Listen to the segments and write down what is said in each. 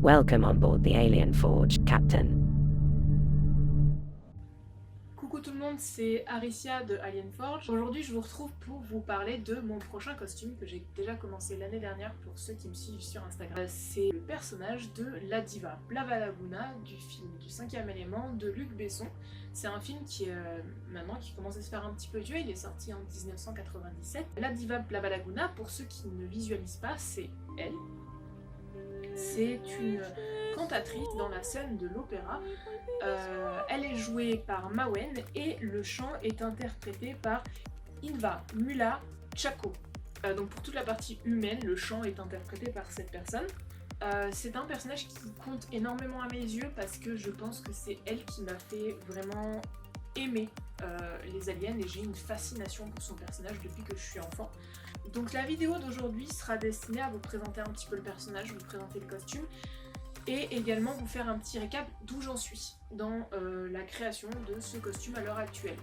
Welcome on board the Alien Forge, Captain. Coucou tout le monde, c'est Aricia de Alien Forge. Aujourd'hui je vous retrouve pour vous parler de mon prochain costume que j'ai déjà commencé l'année dernière pour ceux qui me suivent sur Instagram. C'est le personnage de la diva Blava Laguna du film du 5e élément de Luc Besson. C'est un film qui maintenant qui commence à se faire un petit peu vieux, il est sorti en 1997. La diva Blava Laguna, pour ceux qui ne visualisent pas, c'est elle. C'est une cantatrice dans la scène de l'opéra. Elle est jouée par Mawen et le chant est interprété par Inva Mula Chako. Donc pour toute la partie humaine, le chant est interprété par cette personne. C'est un personnage qui compte énormément à mes yeux parce que je pense que c'est elle qui m'a fait vraiment aimer les aliens et j'ai une fascination pour son personnage depuis que je suis enfant. Donc la vidéo d'aujourd'hui sera destinée à vous présenter un petit peu le personnage, vous présenter le costume et également vous faire un petit récap d'où j'en suis dans la création de ce costume à l'heure actuelle.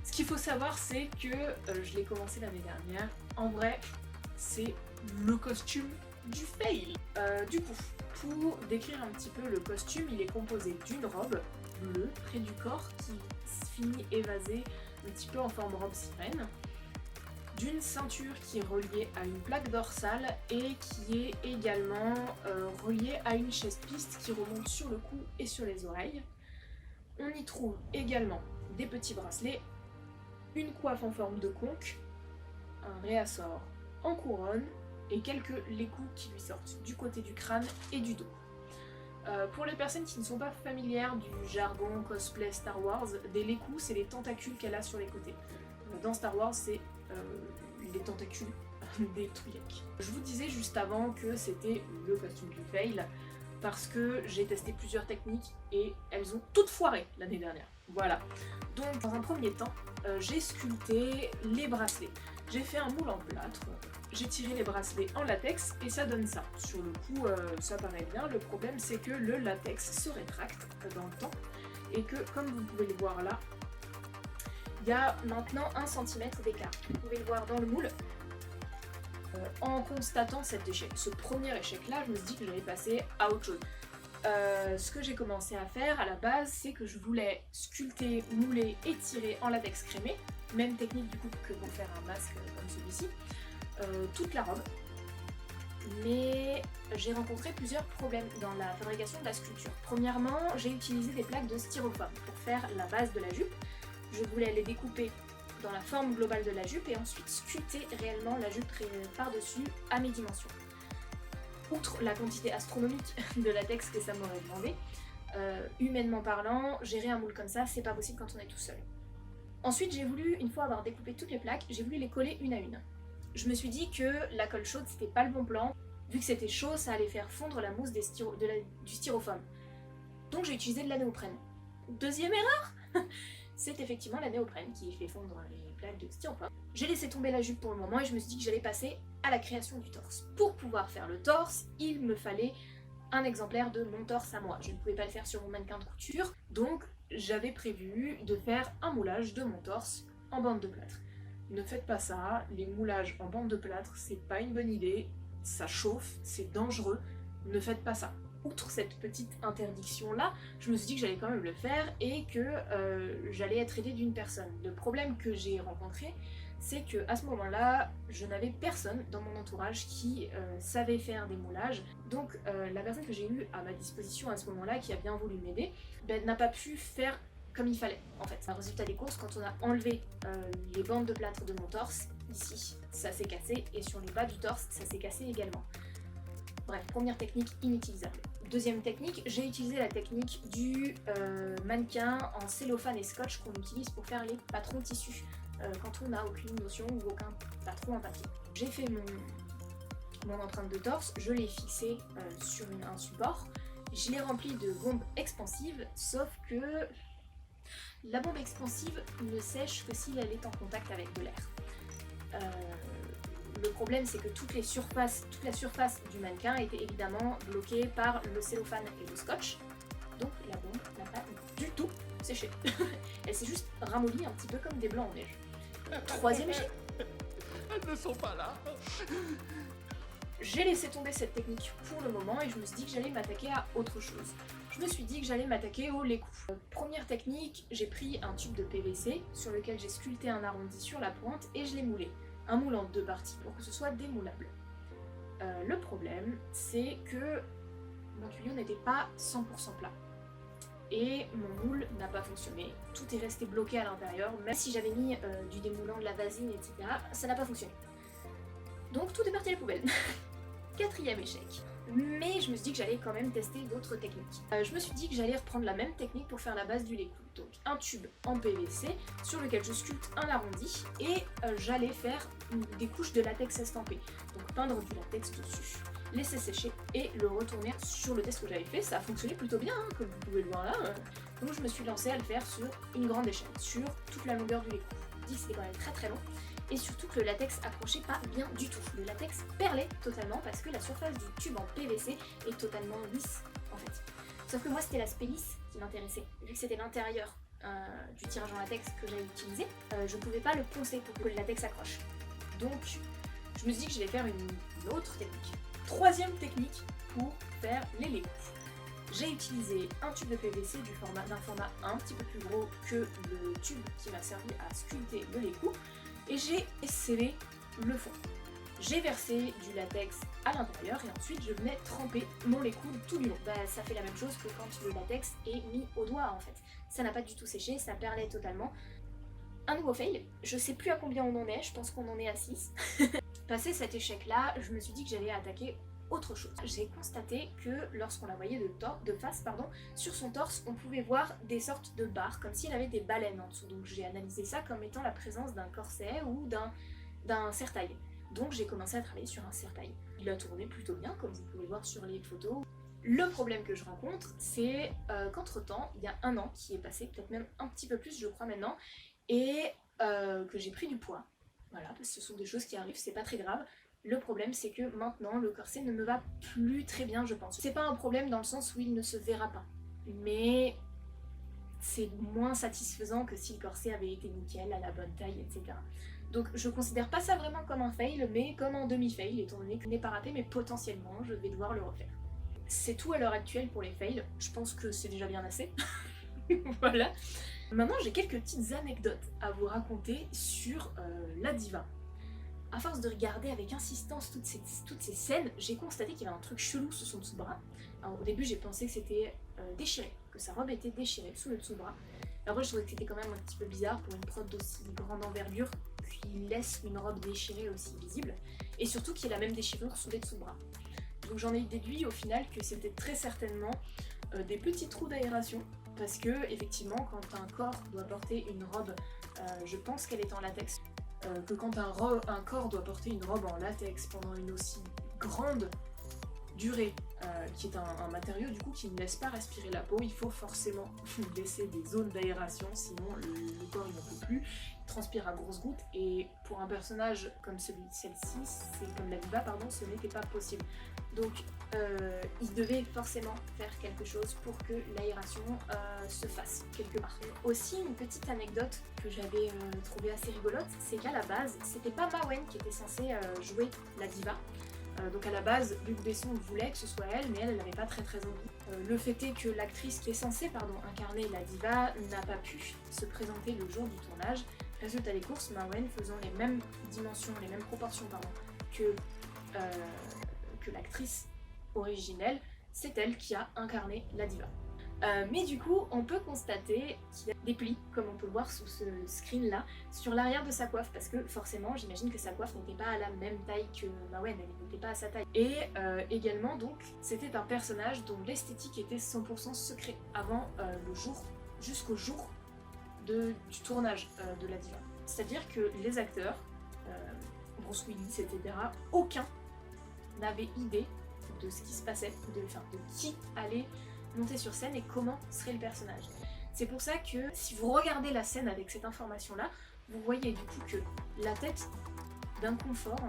Ce qu'il faut savoir, c'est que je l'ai commencé l'année dernière. En vrai, c'est le costume du fail. Du coup, pour décrire un petit peu le costume, il est composé d'une robe bleue près du corps qui finit évasée un petit peu en forme robe sirène, d'une ceinture qui est reliée à une plaque dorsale et qui est également reliée à une chaise-piste qui remonte sur le cou et sur les oreilles. On y trouve également des petits bracelets, une coiffe en forme de conque, un réassort en couronne et quelques lécous qui lui sortent du côté du crâne et du dos. Pour les personnes qui ne sont pas familières du jargon cosplay Star Wars, des lécous c'est les tentacules qu'elle a sur les côtés. Dans Star Wars c'est les tentacules des Twi'lek. Je vous disais juste avant que c'était le costume du fail parce que j'ai testé plusieurs techniques et elles ont toutes foiré l'année dernière. Voilà. Donc dans un premier temps, j'ai sculpté les bracelets. J'ai fait un moule en plâtre, j'ai tiré les bracelets en latex et ça donne ça. Sur le coup, ça paraît bien. Le problème c'est que le latex se rétracte dans le temps et que comme vous pouvez le voir là, il y a maintenant 1 cm d'écart. Vous pouvez le voir dans le moule. En constatant ce premier échec-là, je me suis dit que j'allais passer à autre chose. Ce que j'ai commencé à faire à la base, c'est que je voulais sculpter, mouler et tirer en latex crémé. Même technique du coup que pour faire un masque comme celui-ci. Toute la robe. Mais j'ai rencontré plusieurs problèmes dans la fabrication de la sculpture. Premièrement, j'ai utilisé des plaques de styrofoam pour faire la base de la jupe. Je voulais les découper dans la forme globale de la jupe et ensuite sculpter réellement la jupe par-dessus à mes dimensions. Outre la quantité astronomique de latex que ça m'aurait demandé, humainement parlant, gérer un moule comme ça, c'est pas possible quand on est tout seul. Ensuite, j'ai voulu, une fois avoir découpé toutes les plaques, j'ai voulu les coller une à une. Je me suis dit que la colle chaude, c'était pas le bon plan. Vu que c'était chaud, ça allait faire fondre la mousse du styrofoam. Donc j'ai utilisé de la néoprène. Deuxième erreur, c'est effectivement la néoprène qui fait fondre les plaques de styrofoam. J'ai laissé tomber la jupe pour le moment et je me suis dit que j'allais passer à la création du torse. Pour pouvoir faire le torse, il me fallait un exemplaire de mon torse à moi. Je ne pouvais pas le faire sur mon mannequin de couture, donc j'avais prévu de faire un moulage de mon torse en bande de plâtre. Ne faites pas ça, les moulages en bande de plâtre, c'est pas une bonne idée, ça chauffe, c'est dangereux, ne faites pas ça. Outre cette petite interdiction là, je me suis dit que j'allais quand même le faire et que j'allais être aidée d'une personne. Le problème que j'ai rencontré, c'est que à ce moment-là, je n'avais personne dans mon entourage qui savait faire des moulages. Donc la personne que j'ai eue à ma disposition à ce moment-là, qui a bien voulu m'aider, n'a pas pu faire comme il fallait en fait. Le résultat des courses, quand on a enlevé les bandes de plâtre de mon torse, ici, ça s'est cassé et sur les bas du torse, ça s'est cassé également. Bref, première technique inutilisable. Deuxième technique, j'ai utilisé la technique du mannequin en cellophane et scotch qu'on utilise pour faire les patrons tissus quand on n'a aucune notion ou aucun patron en papier. J'ai fait mon empreinte de torse, je l'ai fixée sur un support, je l'ai rempli de bombes expansives, sauf que la bombe expansive ne sèche que si elle est en contact avec de l'air. Le problème c'est que toute la surface du mannequin était évidemment bloquée par le cellophane et le scotch, donc la bombe n'a pas du tout séché. Elle s'est juste ramollie un petit peu comme des blancs en neige. Troisième échec. Elles ne sont pas là. j'ai laissé tomber cette technique pour le moment et je me suis dit que j'allais m'attaquer à autre chose. Je me suis dit que j'allais m'attaquer au lait cou. Première technique, j'ai pris un tube de PVC sur lequel j'ai sculpté un arrondi sur la pointe et je l'ai moulé. Un moule en 2 parties pour que ce soit démoulable. Le problème, c'est que mon tuyau n'était pas 100% plat. Et mon moule n'a pas fonctionné. Tout est resté bloqué à l'intérieur, même si j'avais mis du démoulant, de la vasine, etc. Ça n'a pas fonctionné. Donc tout est parti à la poubelle. 4e échec. Mais je me suis dit que j'allais quand même tester d'autres techniques. Je me suis dit que j'allais reprendre la même technique pour faire la base du lait cou. Donc un tube en PVC sur lequel je sculpte un arrondi et j'allais faire des couches de latex estampé. Donc peindre du latex dessus, laisser sécher et le retourner. Sur le test que j'avais fait, ça a fonctionné plutôt bien, hein, comme vous pouvez le voir là. Donc je me suis lancée à le faire sur une grande échelle, sur toute la longueur du lait cou. Je me dis que c'était quand même très long. Et surtout que le latex accrochait pas bien du tout. Le latex perlait totalement parce que la surface du tube en PVC est totalement lisse en fait. Sauf que moi c'était l'aspect lisse qui m'intéressait. Vu que c'était l'intérieur du tirage en latex que j'avais utilisé, je pouvais pas le poncer pour que le latex accroche. Donc je me suis dit que j'allais faire une autre technique. 3e technique pour faire les lait cou. J'ai utilisé un tube de PVC d'un format un petit peu plus gros que le tube qui m'a servi à sculpter le lait cou. Et j'ai scellé le fond. J'ai versé du latex à l'intérieur et ensuite je venais tremper mon lait cou tout du long. Ça fait la même chose que quand le latex est mis au doigt en fait. Ça n'a pas du tout séché, ça perlait totalement. Un nouveau fail, je sais plus à combien on en est, je pense qu'on en est à 6. Passé cet échec là, je me suis dit que j'allais attaquer autre chose. J'ai constaté que lorsqu'on la voyait de face, sur son torse, on pouvait voir des sortes de barres, comme s'il avait des baleines en dessous. Donc j'ai analysé ça comme étant la présence d'un corset ou d'un serre-taille. Donc j'ai commencé à travailler sur un serre-taille. Il a tourné plutôt bien, comme vous pouvez voir sur les photos. Le problème que je rencontre, c'est qu'entre-temps, il y a 1 an qui est passé, peut-être même un petit peu plus, je crois maintenant, et que j'ai pris du poids. Voilà, parce que ce sont des choses qui arrivent, c'est pas très grave. Le problème, c'est que maintenant, le corset ne me va plus très bien, je pense. C'est pas un problème dans le sens où il ne se verra pas, mais c'est moins satisfaisant que si le corset avait été nickel, à la bonne taille, etc. Donc je considère pas ça vraiment comme un fail, mais comme un demi-fail, étant donné que je n'ai pas raté, mais potentiellement, je vais devoir le refaire. C'est tout à l'heure actuelle pour les fails, je pense que c'est déjà bien assez. Voilà. Maintenant, j'ai quelques petites anecdotes à vous raconter sur la diva. À force de regarder avec insistance toutes ces scènes, j'ai constaté qu'il y avait un truc chelou sous son dessous-de-bras. Alors au début j'ai pensé que c'était déchiré, que sa robe était déchirée sous le dessous-de-bras. Après je trouvais que c'était quand même un petit peu bizarre pour une prod d'aussi grande envergure qui laisse une robe déchirée aussi visible, et surtout qu'il y ait la même déchirure sous les dessous-de-bras. Donc j'en ai déduit au final que c'était très certainement des petits trous d'aération, parce que effectivement quand un corps doit porter une robe, je pense qu'elle est en latex, que quand un corps doit porter une robe en latex pendant une aussi grande durée, qui est un matériau du coup qui ne laisse pas respirer la peau, il faut forcément laisser des zones d'aération, sinon le corps il n'en peut plus, il transpire à grosses gouttes, et pour un personnage comme celle-ci, c'est comme la diva, pardon, ce n'était pas possible. Donc il devait forcément faire quelque chose pour que l'aération se fasse quelque part. Aussi une petite anecdote que j'avais trouvée assez rigolote, c'est qu'à la base, c'était pas Mawen qui était censée jouer la diva. Donc à la base, Luc Besson voulait que ce soit elle, mais elle n'avait pas très envie. Le fait est que l'actrice qui est censée incarner la diva n'a pas pu se présenter le jour du tournage. Résultat des courses, Mawen faisant les mêmes dimensions, les mêmes proportions que l'actrice originelle, c'est elle qui a incarné la diva. Mais du coup, on peut constater qu'il y a des plis, comme on peut le voir sous ce screen là, sur l'arrière de sa coiffe, parce que forcément, j'imagine que sa coiffe n'était pas à la même taille que Mawen, elle n'était pas à sa taille. Et également, donc, c'était un personnage dont l'esthétique était 100% secret avant jusqu'au jour du tournage de la diva. C'est-à-dire que les acteurs, Bruce Willis, etc., aucun n'avait idée de ce qui se passait, de qui allait monter sur scène et comment serait le personnage. C'est pour ça que si vous regardez la scène avec cette information-là, vous voyez du coup que la tête d'inconfort, un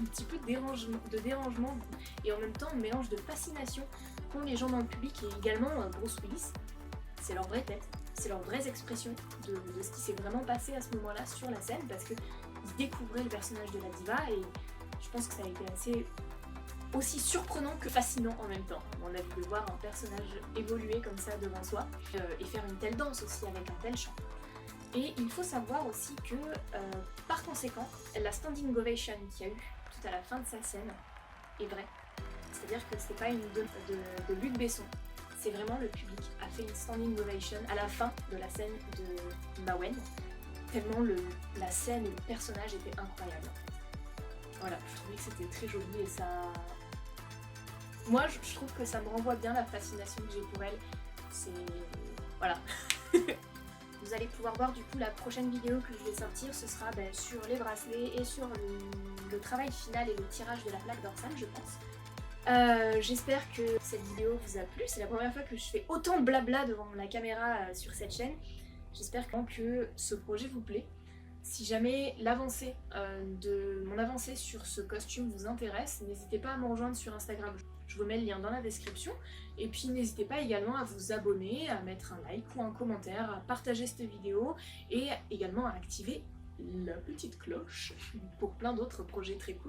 petit peu de dérangement et en même temps un mélange de fascination qu'ont les gens dans le public et également Bruce Willis, c'est leur vraie tête, c'est leurs vraies expressions de ce qui s'est vraiment passé à ce moment-là sur la scène, parce qu'ils découvraient le personnage de la diva et je pense que ça a été assez aussi surprenant que fascinant en même temps. On a vu de voir un personnage évoluer comme ça devant soi et faire une telle danse aussi avec un tel chant. Et il faut savoir aussi que par conséquent, la standing ovation qu'il y a eu tout à la fin de sa scène est vraie. C'est-à-dire que c'est pas une de Luc Besson, c'est vraiment le public a fait une standing ovation à la fin de la scène de Mawen, tellement la scène et le personnage étaient incroyables. Voilà, je trouvais que c'était très joli et ça... Moi, je trouve que ça me renvoie bien la fascination que j'ai pour elle. C'est... Voilà. Vous allez pouvoir voir du coup la prochaine vidéo que je vais sortir, ce sera sur les bracelets et sur le travail final et le tirage de la plaque dorsale, je pense. J'espère que cette vidéo vous a plu, c'est la première fois que je fais autant de blabla devant la caméra sur cette chaîne. J'espère que ce projet vous plaît. Si jamais l'avancée mon avancée sur ce costume vous intéresse, n'hésitez pas à me rejoindre sur Instagram. Je vous mets le lien dans la description. Et puis n'hésitez pas également à vous abonner, à mettre un like ou un commentaire, à partager cette vidéo et également à activer la petite cloche pour plein d'autres projets très cool.